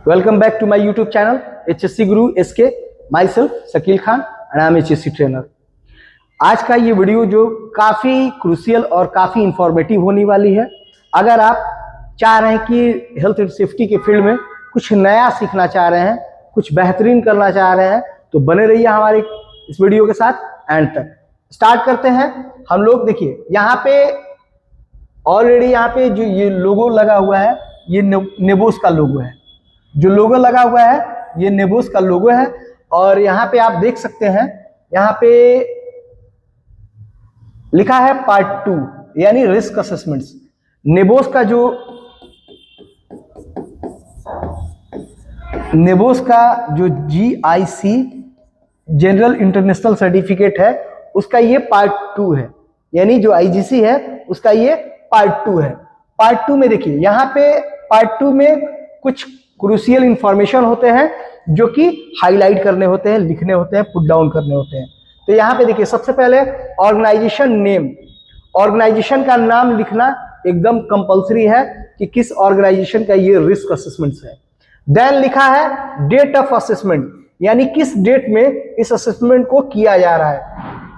Welcome back to my YouTube channel HSC Guru SK. Myself Shakil Khan and I am HSC trainer. आज का ये video जो काफ़ी crucial और काफ़ी इंफॉर्मेटिव होने वाली है। अगर आप चाह रहे हैं कि हेल्थ एंड सेफ्टी के फील्ड में कुछ नया सीखना चाह रहे हैं, कुछ बेहतरीन करना चाह रहे हैं, तो बने रहिए हमारे इस वीडियो के साथ एंड तक। स्टार्ट करते हैं हम लोग। देखिए यहाँ पे ऑलरेडी यहाँ पे जो ये लोगो लगा हुआ है, ये नेबोस का लोगो है। जो लोगो लगा हुआ है ये नेबोस का लोगो है और यहाँ पे आप देख सकते हैं, यहाँ पे लिखा है पार्ट 2 यानी रिस्क असेसमेंट्स। नेबोस का जो GIC जनरल इंटरनेशनल सर्टिफिकेट है, उसका ये पार्ट 2 है, यानी जो IGC है उसका ये पार्ट 2 है। पार्ट 2 में देखिए यहाँ पे पार्ट 2 में कुछ क्रूशियल इंफॉर्मेशन होते हैं जो कि हाईलाइट करने होते हैं, लिखने होते हैं, पुट डाउन करने होते हैं। तो यहाँ पे देखिए सबसे पहले ऑर्गेनाइजेशन नेम, ऑर्गेनाइजेशन का नाम लिखना एकदम कंपलसरी है कि किस ऑर्गेनाइजेशन का ये रिस्क असेसमेंट है। देन लिखा है डेट ऑफ असेसमेंट, यानी किस डेट में इस असेसमेंट को किया जा रहा है।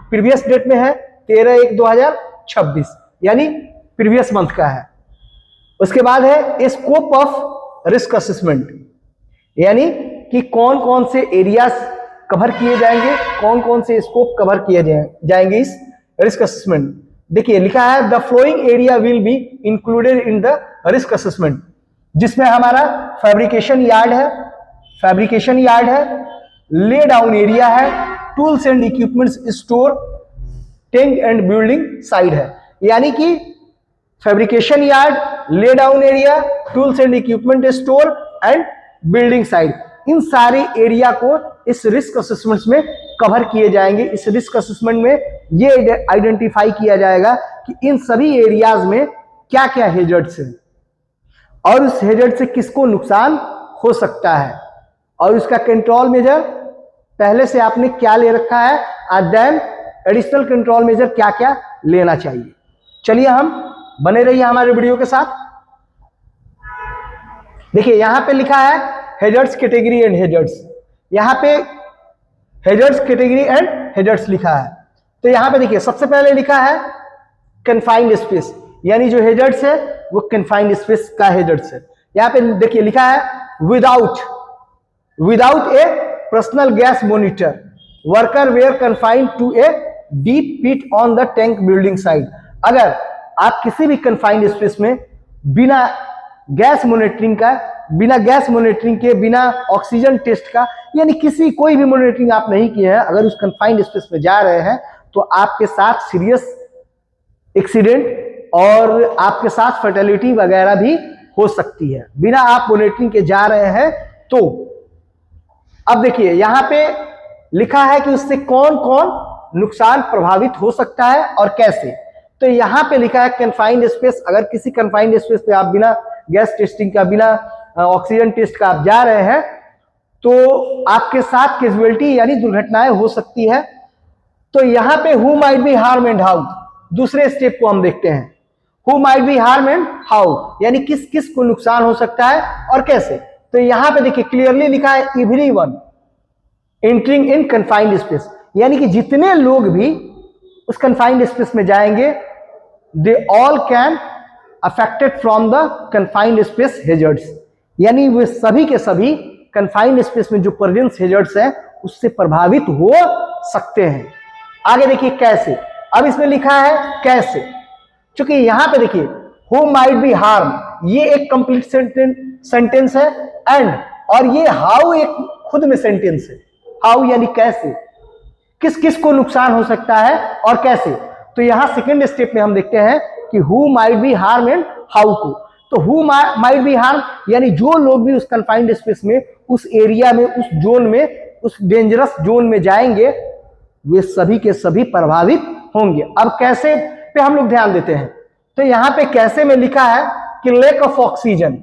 प्रीवियस डेट में है 13/1/2026 यानी प्रीवियस मंथ का है। उसके बाद है स्कोप ऑफ रिस्क असेसमेंट, यानी कि कौन कौन से एरियाज कवर किए जाएंगे, कौन कौन से स्कोप कवर किए जाएंगे इस रिस्क असेसमेंट। देखिए लिखा है the flowing area will be included in the risk assessment, जिसमें हमारा फैब्रिकेशन यार्ड है, ले डाउन एरिया है, tools and equipments store, tank and building side है। यानी कि fabrication yard, lay down area, tools and equipment store and building side, इन सारे area को इस रिस्क असेसमेंट में कवर किए जाएंगे। इस रिस्क असेसमेंट में ये आइडेंटिफाई किया जाएगा कि इन सभी एरियाज में क्या क्या हेजर्ड्स हैं और उस हेजर्ड से किसको नुकसान हो सकता है और उसका कंट्रोल मेजर पहले से आपने क्या ले रखा है और देन एडिशनल कंट्रोल मेजर क्या क्या लेना चाहिए। चलिए हम बने रहिए हमारे वीडियो के साथ। देखिए यहां पे लिखा है हेजर्ड्स कैटेगरी एंड हेजर्ड्स, यहां पे हेजर्ड्स कैटेगरी एंड हेजर्ड्स लिखा है। तो यहां पे देखिए सबसे पहले लिखा है कन्फाइंड स्पेस, यानी जो हेजर्ड्स है वो कन्फाइंड स्पेस का हेजर्ड्स है। यहां पे देखिए लिखा है without a personal gas monitor worker were confined to a deep pit on the tank building side. अगर आप किसी भी कन्फाइंड स्पेस में बिना गैस मॉनिटरिंग के, बिना ऑक्सीजन टेस्ट का, यानी कोई भी मॉनिटरिंग आप नहीं किए हैं, अगर उस कन्फाइंड स्पेस में जा रहे हैं तो आपके साथ सीरियस एक्सीडेंट और आपके साथ फर्टिलिटी वगैरह भी हो सकती है बिना आप मॉनिटरिंग के जा रहे हैं। तो अब देखिए यहां पे लिखा है कि उससे कौन कौन नुकसान प्रभावित हो सकता है और कैसे। तो यहां पे लिखा है कन्फाइंड स्पेस, अगर किसी कन्फाइंड स्पेस पे आप बिना गैस टेस्टिंग का, बिना ऑक्सीजन टेस्ट का आप जा रहे हैं तो आपके साथ कैजुअलिटी यानी दुर्घटनाएं हो सकती है। तो यहां पे who might be harm and how, दूसरे स्टेप को हम देखते हैं। Who might be harm and how, यानी किस किस को नुकसान हो सकता है और कैसे। तो यहां पे देखिए क्लियरली लिखा है everyone entering in confined space, यानी कि जितने लोग भी उस कन्फाइंड स्पेस में जाएंगे they all can affected from the confined space hazards, यानी वे सभी के सभी कन्फाइंड स्पेस में जो प्रेजेंस हेजर्ड्स हैं उससे प्रभावित हो सकते हैं। आगे देखिए कैसे, अब इसमें लिखा है कैसे, क्योंकि यहां पे देखिए हु माइट बी हार्म ये एक कंप्लीट सेंटेंस है एंड और ये हाउ एक खुद में सेंटेंस है। हाउ यानी कैसे, किस किस को नुकसान हो सकता है और कैसे। तो यहां सेकेंड स्टेप में हम देखते हैं कि who might be harm and how को। तो हु माइट बी हार्म यानी जो लोग भी उस कन्फाइंड स्पेस में, उस एरिया में, उस जोन में, उस डेंजरस जोन में जाएंगे वे सभी के सभी प्रभावित होंगे। अब कैसे पे हम लोग ध्यान देते हैं। तो यहां पे कैसे में लिखा है कि लैक ऑफ ऑक्सीजन,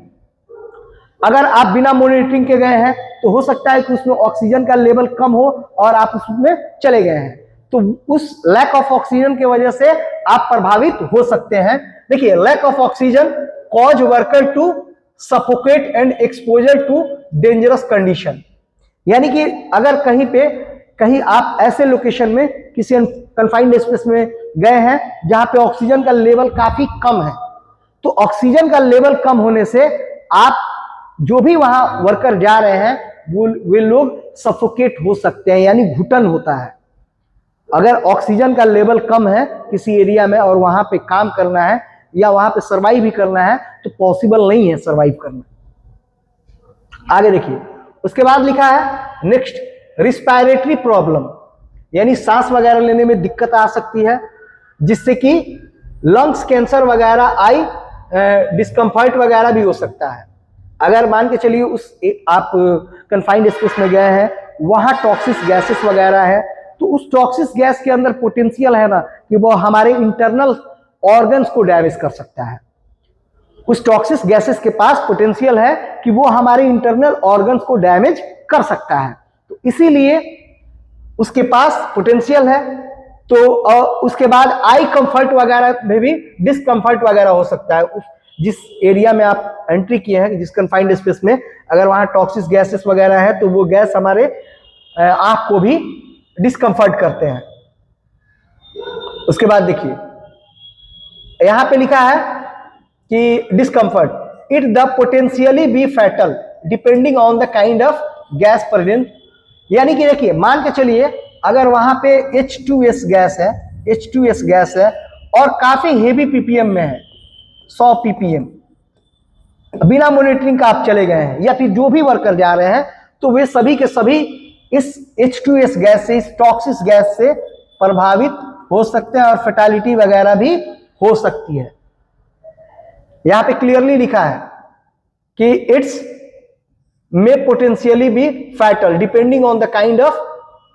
अगर आप बिना मॉनिटरिंग के गए हैं तो हो सकता है कि उसमें ऑक्सीजन का लेवल कम हो और आप उसमें चले गए हैं, तो उस लैक ऑफ ऑक्सीजन की वजह से आप प्रभावित हो सकते हैं। देखिए lack of oxygen cause worker to suffocate and exposure to dangerous condition. यानी कि अगर कहीं आप ऐसे लोकेशन में किसी कन्फाइंड स्पेस में गए हैं जहां पे ऑक्सीजन का लेवल काफी कम है, तो ऑक्सीजन का लेवल कम होने से आप जो भी वहां वर्कर जा रहे हैं वे लोग सफोकेट हो सकते हैं, यानी घुटन होता है। अगर ऑक्सीजन का लेवल कम है किसी एरिया में और वहां पे काम करना है या वहां पे सर्वाइव भी करना है तो पॉसिबल नहीं है सर्वाइव करना। आगे देखिए, उसके बाद लिखा है नेक्स्ट, रिस्पायरेटरी प्रॉब्लम, यानी सांस वगैरह लेने में दिक्कत आ सकती है, जिससे कि लंग्स कैंसर वगैरह, आई डिस्कम्फर्ट वगैरह भी हो सकता है। अगर मान के चलिए आप कन्फाइंड स्पेस में गए हैं, वहां टॉक्सिक गैसेस वगैरह है, तो उस टॉक्सिक गैस के अंदर पोटेंशियल है ना कि वो हमारे इंटरनल ऑर्गन्स को डैमेज कर सकता है। उस टॉक्सिक गैसेस के पास पोटेंशियल है कि वो हमारे इंटरनल ऑर्गन्स को डैमेज कर सकता है, तो इसीलिए उसके पास पोटेंशियल है। तो उसके बाद आई कंफर्ट वगैरह में भी डिस्कम्फर्ट वगैरह हो सकता है। जिस एरिया में आप एंट्री किए हैं, जिस कन्फाइंड स्पेस में, अगर वहां टॉक्सिक गैसेस वगैरह है तो वो गैस हमारे आंख को भी डिस्कम्फर्ट करते हैं। उसके बाद देखिए यहां पे लिखा है कि discomfort, it the potentially B fatal depending on the kind of gas present. यानी कि देखिए, मान के चलिए अगर वहां पे H2S गैस है, H2S गैस है और काफी हेवी पीपीएम में है, 100 पीपीएम, बिना मॉनिटरिंग का आप चले गए हैं या फिर जो भी वर्कर जा रहे हैं, तो वे सभी के सभी इस H2S गैस से, इस टॉक्सिक गैस से प्रभावित हो सकते हैं और फैटालिटी वगैरह भी हो सकती है। यहां पे क्लियरली लिखा है कि इट्स में potentially B fatal depending on the kind of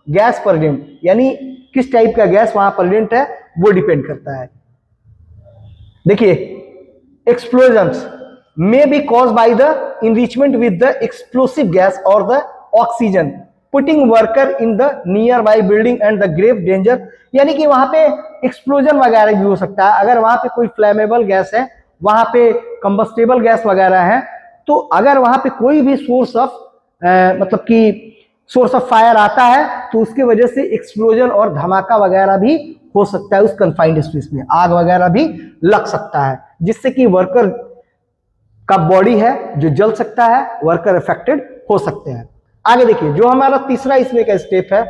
gas present, यानी किस टाइप का गैस वहां प्रेजेंट है वो डिपेंड करता है। देखिए, explosions may be caused by the enrichment with the explosive gas or the oxygen, putting worker in the nearby building and the grave danger। यानी कि वहां पे एक्सप्लोजन वगैरह भी हो सकता है। अगर वहां पे कोई फ्लेमेबल गैस है, वहां पे कंबस्टेबल गैस वगैरह है, तो अगर वहां पे कोई भी सोर्स ऑफ फायर आता है तो उसकी वजह से एक्सप्लोजन और धमाका वगैरह भी हो सकता है। उस कन्फाइंड स्पेस में आग वगैरह भी लग सकता है, जिससे कि वर्कर का बॉडी है जो जल सकता है, वर्कर अफेक्टेड हो सकते हैं। आगे देखिए, जो हमारा तीसरा इसमें का स्टेप है,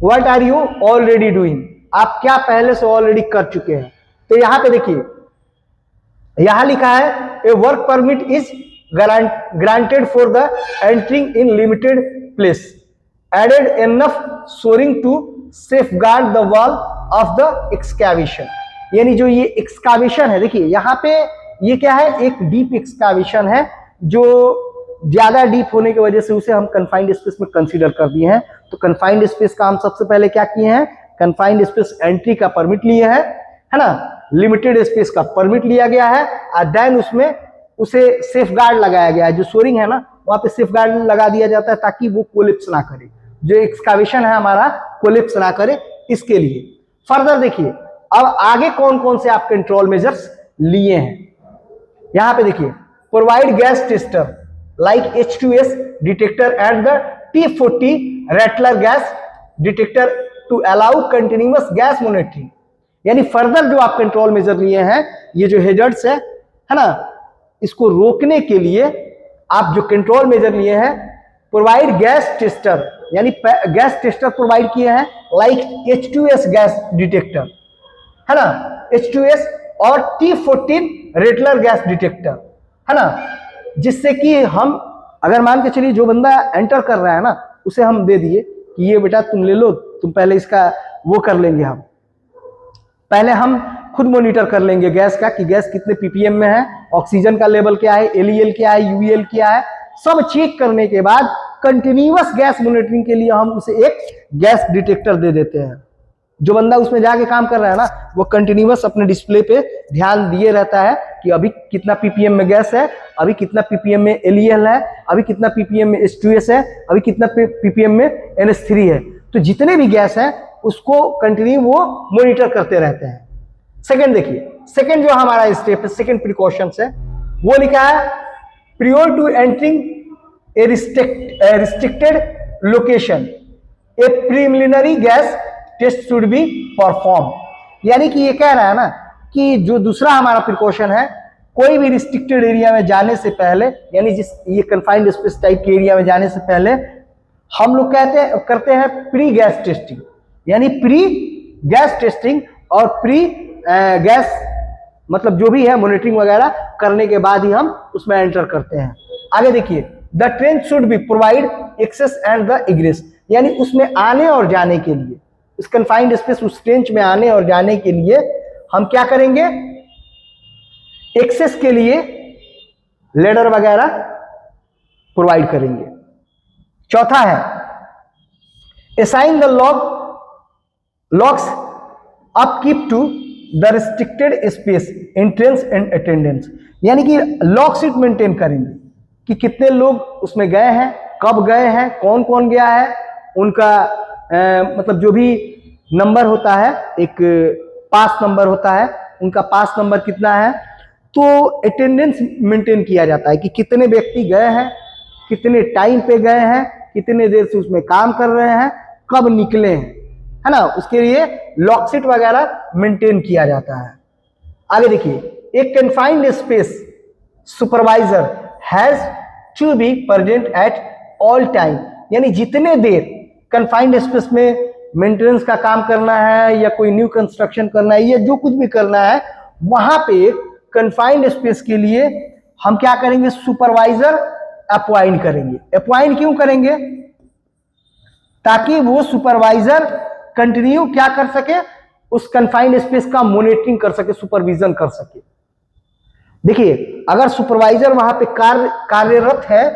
what are you already doing, आप क्या पहले से ऑलरेडी कर चुके हैं। तो यहां पे देखिए, यहां लिखा है a work permit is granted for the entering in limited place, added enough shoring to safeguard the wall of the excavation. यानी जो ये एक्सकैवेशन है, देखिए यहां पे ये क्या है, एक डीप एक्सकैवेशन है, जो ज्यादा डीप होने की वजह से उसे हम कन्फाइंड स्पेस में कंसीडर कर दिए हैं। तो कन्फाइंड स्पेस का हम सबसे पहले क्या किए हैं, कन्फाइंड स्पेस एंट्री का परमिट लिए है ना, लिमिटेड स्पेस का परमिट लिया गया है, और देन उसमें उसे सेफ गार्ड लगाया गया है। जो सोरिंग है ना, वहां पे सेफ गार्ड लगा दिया जाता है ताकि वो कोलिप्स ना करे, जो एक्सकैवेशन है हमारा कोलिप्स ना करे, इसके लिए। फर्दर देखिए, अब आगे कौन कौन से आप कंट्रोल मेजर्स लिए हैं। यहां पे देखिए, provide gas tester like H2S detector and the T40 rattler gas detector to allow continuous gas monitoring. यानी फर्दर जो आप कंट्रोल मेजर लिए हैं, ये जो हेजर्ड्स है ना, इसको रोकने के लिए आप जो कंट्रोल मेजर लिए हैं, प्रोवाइड गैस टेस्टर, यानी गैस टेस्टर प्रोवाइड किए हैं लाइक H2S गैस डिटेक्टर है ना, H2S और T14 रेटलर गैस डिटेक्टर है ना, जिससे कि हम अगर मान के चलिए जो बंदा एंटर कर रहा है ना, उसे हम दे दिए कि ये बेटा तुम ले लो, तुम पहले इसका वो कर लेंगे, हम पहले हम खुद मॉनिटर कर लेंगे गैस का कि गैस कितने पीपीएम में है, ऑक्सीजन का लेवल क्या है, एलईएल क्या है, यूवीएल क्या है, सब चेक करने के बाद कंटिन्यूअस गैस मॉनिटरिंग के लिए हम उसे एक गैस डिटेक्टर दे देते हैं। जो बंदा उसमें जाके काम कर रहा है ना, वो कंटिन्यूअस अपने डिस्प्ले पे ध्यान दिए रहता है कि अभी कितना पीपीएम में गैस है, अभी कितना पीपीएम में एलईएल है, अभी कितना पीपीएम में H2S है, अभी कितना पीपीएम में NH3 है। तो जितने भी गैस है उसको कंटिन्यू वो मॉनिटर करते रहते हैं। सेकंड देखिए, सेकंड जो हमारा स्टेप है, सेकंड प्रिकॉशंस है, वो लिखा है prior to entering a restricted location a preliminary gas test should be performed। यानी कि ये कह रहा है ना कि जो दूसरा हमारा प्रिकॉशन है, कोई भी रिस्ट्रिक्टेड एरिया में जाने से पहले, यानी जिस ये कन्फाइंड स्पेस टाइप के एरिया में जाने से पहले हम लोग करते हैं प्री गैस टेस्टिंग, यानी प्री गैस टेस्टिंग और प्री गैस मतलब जो भी है मॉनिटरिंग वगैरह करने के बाद ही हम उसमें एंटर करते हैं। आगे देखिए, the train should be provide access and the egress, यानी उसमें आने और जाने के लिए, इस कन्फाइंड स्पेस उस ट्रेंच में आने और जाने के लिए हम क्या करेंगे, एक्सेस के लिए लेडर वगैरह प्रोवाइड करेंगे। चौथा है assign the locks upkeep to the restricted space entrance and attendance, यानी कि लॉक शीट मेंटेन करेंगे कि कितने लोग उसमें गए हैं, कब गए हैं, कौन कौन गया है, उनका मतलब जो भी नंबर होता है, एक पास नंबर होता है, उनका पास नंबर कितना है, तो अटेंडेंस मेंटेन किया जाता है कि कितने व्यक्ति गए हैं, कितने टाइम पे गए हैं, कितने देर से उसमें काम कर रहे हैं, कब निकले हैं, है ना। उसके लिए लॉकशीट वगैरह मेंटेन किया जाता है। आगे देखिए, एक confined space supervisor has to be present at all time, यानी जितने देर कन्फाइंड स्पेस में मेंटेनेंस का काम करना है या कोई न्यू कंस्ट्रक्शन करना है या जो कुछ भी करना है, वहां पे कन्फाइंड स्पेस के लिए हम क्या करेंगे, सुपरवाइजर अपॉइंट करेंगे। अपॉइंट क्यों करेंगे, ताकि वो सुपरवाइजर कंटिन्यू क्या कर सके, उस कन्फाइंड स्पेस का मॉनिटरिंग कर सके, सुपरविजन कर सके। देखिए, अगर सुपरवाइजर वहां पे कार्यरत है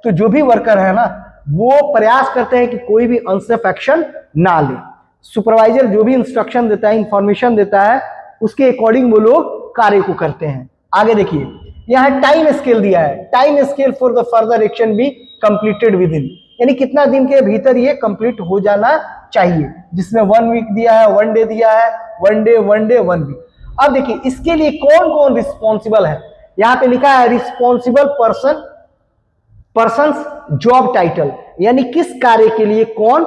तो जो भी वर्कर है ना, वो प्रयास करते हैं कि कोई भी अनसेफ एक्शन ना ले। सुपरवाइजर जो भी इंस्ट्रक्शन देता है, इंफॉर्मेशन देता है, उसके अकॉर्डिंग वो लोग कार्य को करते हैं। आगे देखिए, यहाँ टाइम स्केल दिया है, time scale for the further action be completed with in, यानी कितना दिन के भीतर ये कंप्लीट हो जाना चाहिए, जिसमें 1 वीक दिया है, 1 डे दिया है, 1 डे 1 वीक। अब देखिए, इसके लिए कौन कौन रिस्पॉन्सिबल है, यहाँ पे लिखा है रिस्पॉन्सिबल पर्सन्स जॉब टाइटल, यानी किस कार्य के लिए कौन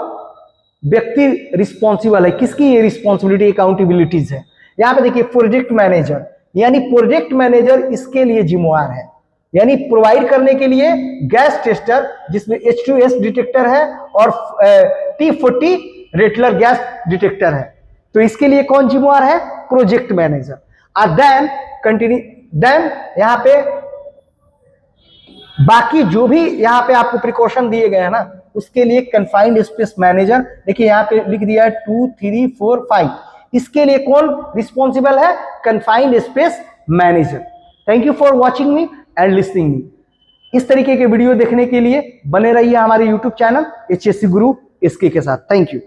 व्यक्ति रिस्पॉन्सिबल है, किसकी ये रिस्पॉन्सिबिलिटी अकाउंटेबिलिटीज है। यहाँ पे देखिए, प्रोजेक्ट मैनेजर, यानी प्रोजेक्ट मैनेजर इसके लिए जिम्मेवार है, यानी प्रोवाइड करने के लिए गैस टेस्टर जिसमें H2S डिटेक्टर है और T40 रेटलर गैस डिटेक्टर है, तो इसके लिए कौन जिम्मेवार है, प्रोजेक्ट मैनेजर। और देन कंटिन्यू, देन यहाँ पे बाकी जो भी यहाँ पे आपको प्रिकॉशन दिए गए हैं ना, उसके लिए कन्फाइंड स्पेस मैनेजर, देखिए यहाँ पे लिख दिया है 2, 3, 4, 5, इसके लिए कौन रिस्पॉन्सिबल है, confined space manager. Thank you for watching me and listening me. इस तरीके के वीडियो देखने के लिए बने रहिए हमारे यूट्यूब चैनल HSC गुरु इसके साथ। Thank you.